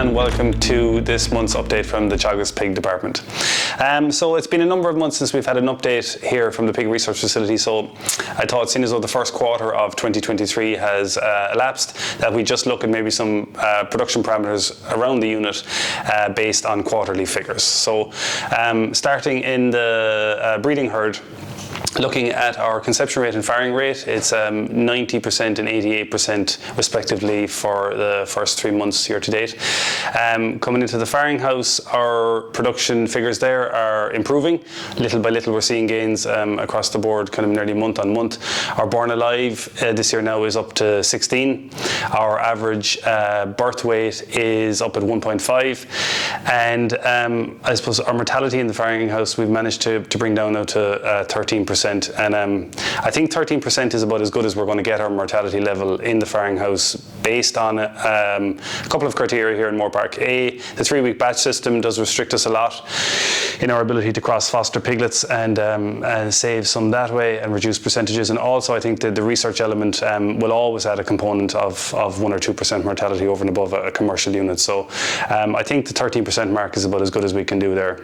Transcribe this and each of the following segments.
and welcome to this month's update from the Teagasc Pig Department. So it's been a number of months since we've had an update here from the Pig Research Facility, so I thought, seeing as though the first quarter of 2023 has elapsed, that we just look at maybe some production parameters around the unit based on quarterly figures. So starting in the breeding herd, looking at our conception rate and farrowing rate, it's 90% and 88% respectively for the first 3 months year to date. Coming into the farrowing house, our production figures there are improving. Little by little we're seeing gains across the board, kind of nearly month on month. Our born alive this year now is up to 16. Our average birth weight is up at 1.5. And I suppose our mortality in the farrowing house we've managed to bring down now to 13%. And I think 13% is about as good as we're going to get our mortality level in the farrowing house based on a couple of criteria here in Moore Park. A, the 3-week batch system does restrict us a lot in our ability to cross foster piglets and save some that way and reduce percentages. And also I think that the research element will always add a component of 1 or 2% mortality over and above a commercial unit. So I think the 13% mark is about as good as we can do there.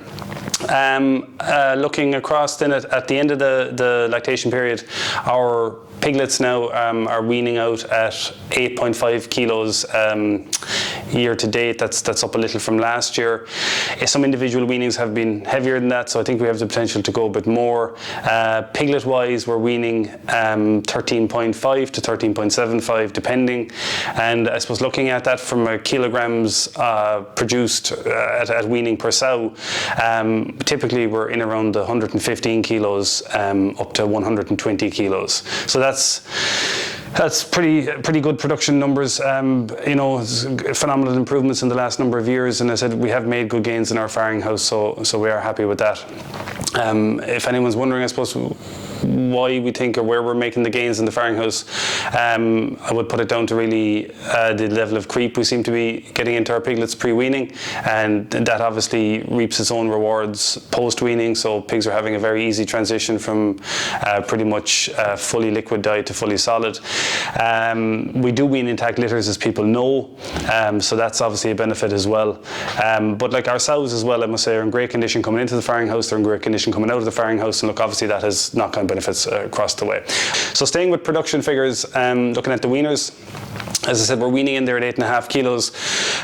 Looking across then at the end of the lactation period, our piglets now are weaning out at 8.5 kilos year to date. That's up a little from last year. Some individual weanings have been heavier than that, so I think we have the potential to go a bit more. Piglet wise, we're weaning 13.5 to 13.75 depending, and I suppose looking at that from a kilograms produced at weaning per sow, typically we're in around the 115 kilos up to 120 kilos. So that's pretty good production numbers. You know, phenomenal improvements in the last number of years, and I said we have made good gains in our farrowing house, so we are happy with that. If anyone's wondering, I suppose, why we think or where we're making the gains in the farrowing house, I would put it down to really the level of creep we seem to be getting into our piglets pre-weaning, and that obviously reaps its own rewards post-weaning. So pigs are having a very easy transition from pretty much fully liquid diet to fully solid. We do wean intact litters, as people know, so that's obviously a benefit as well. But like our sows as well, I must say, are in great condition coming into the farrowing house, they're in great condition coming out of the farrowing house, and look, obviously that has knock-on benefits across the way. So staying with production figures, looking at the weaners, as I said, we're weaning in there at 8.5 kilos.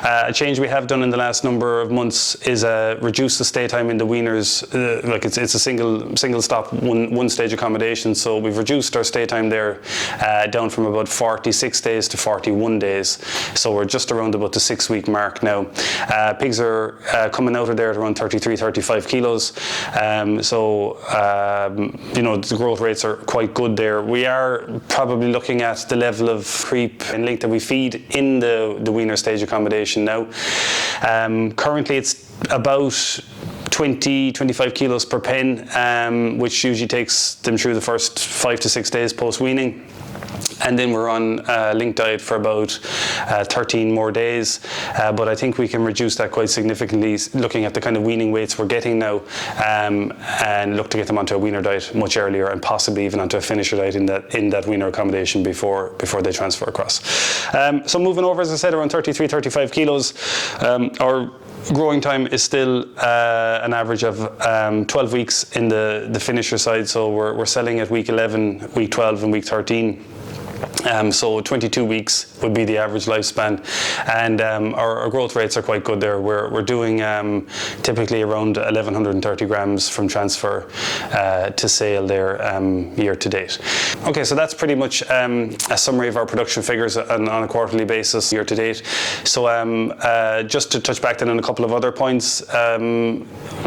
A change we have done in the last number of months is reduce the stay time in the weaners. Like it's a single stop, one stage accommodation. So we've reduced our stay time there down from about 46 days to 41 days. So we're just around about the 6-week mark now. Pigs are coming out of there at around 33-35 kilos. You know, the growth rates are quite good there. We are probably looking at the level of creep and length that we feed in the weaner stage accommodation now. Currently it's about 20-25 kilos per pen, which usually takes them through the first 5 to 6 days post-weaning. And then we're on link diet for about 13 more days, but I think we can reduce that quite significantly looking at the kind of weaning weights we're getting now, and look to get them onto a weaner diet much earlier, and possibly even onto a finisher diet in that weaner accommodation before they transfer across. So moving over, as I said, around 33-35 kilos. Our growing time is still an average of 12 weeks in the finisher side, so we're selling at week 11, week 12 and week 13. So 22 weeks would be the average lifespan, and our growth rates are quite good there. We're doing typically around 1,130 grams from transfer to sale there year to date. Okay, so that's pretty much a summary of our production figures on a quarterly basis year to date. So just to touch back then on a couple of other points,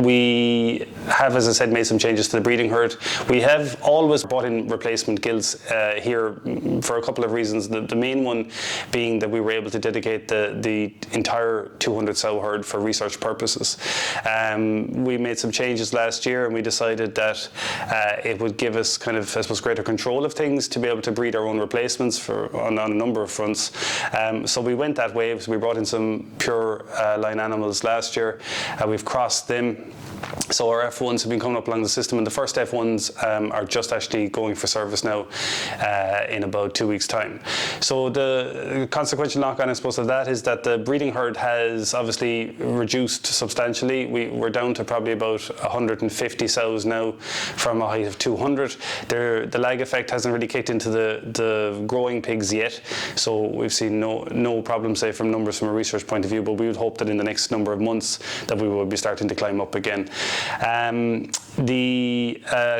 we have, as I said, made some changes to the breeding herd. We have always brought in replacement gills here for a couple of reasons. The main one being that we were able to dedicate the entire 200 sow herd for research purposes. We made some changes last year, and we decided that it would give us kind of, I suppose, greater control of things to be able to breed our own replacements on a number of fronts. So we went that way. So we brought in some pure line animals last year. We've crossed them So our F1s have been coming up along the system, and the first F1s are just actually going for service now in about 2 weeks' time. So the consequential knock-on, I suppose, of that is that the breeding herd has obviously reduced substantially. We're down to probably about 150 sows now from a height of 200. The lag effect hasn't really kicked into the growing pigs yet, so we've seen no problem, say, from numbers from a research point of view, but we would hope that in the next number of months that we will be starting to climb up again. I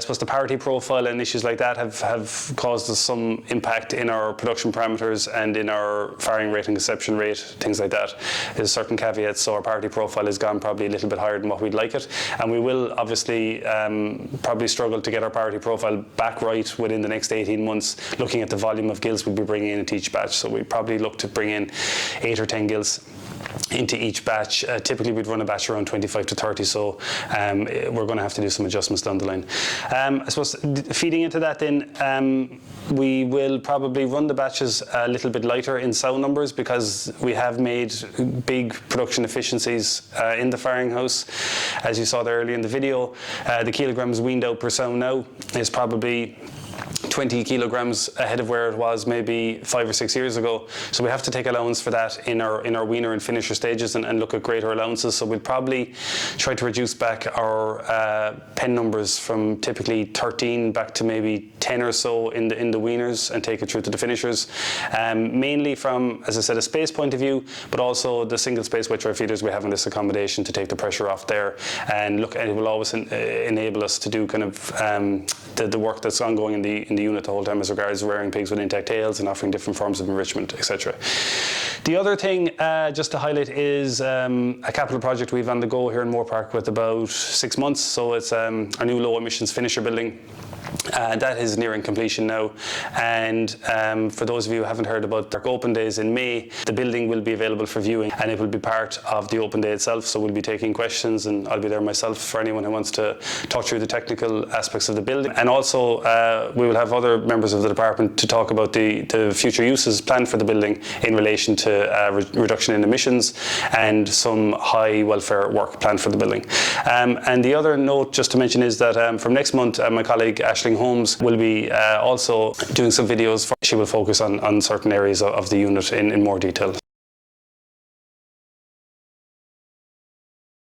suppose the parity profile and issues like that have caused us some impact in our production parameters and in our farrowing rate and conception rate, things like that. There's certain caveats, so our parity profile has gone probably a little bit higher than what we'd like it, and we will obviously probably struggle to get our parity profile back right within the next 18 months, looking at the volume of gills we'll be bringing in into each batch. So we probably look to bring in 8 or 10 gills into each batch. Typically we'd run a batch around 25 to 30, so we're going to have to do some adjustments down the line. I suppose feeding into that then, we will probably run the batches a little bit lighter in sow numbers, because we have made big production efficiencies in the farrowing house. As you saw there earlier in the video, the kilograms weaned out per sow now is probably 20 kilograms ahead of where it was maybe 5 or 6 years ago. So we have to take allowance for that in our weaner and finisher stages and look at greater allowances. So we'll probably try to reduce back our pen numbers from typically 13 back to maybe 10 or so in the weaners, and take it through to the finishers. Mainly from, as I said, a space point of view, but also the single space wet dry feeders we have in this accommodation to take the pressure off there. And look, it will always enable us to do kind of the work that's ongoing in the unit the whole time as regards rearing pigs with intact tails and offering different forms of enrichment, etc. The other thing just to highlight is a capital project we've on the go here in Moore Park with about 6 months. So it's our new low emissions finisher building. That is nearing completion now, and for those of you who haven't heard about our open days in May, the building will be available for viewing, and it will be part of the open day itself. So we'll be taking questions, and I'll be there myself for anyone who wants to talk through the technical aspects of the building. And also we will have other members of the department to talk about the future uses planned for the building in relation to reduction in emissions and some high welfare work planned for the building. And the other note just to mention is that from next month, my colleague Aisling Holmes will be also doing some videos. She will focus on certain areas of the unit in more detail.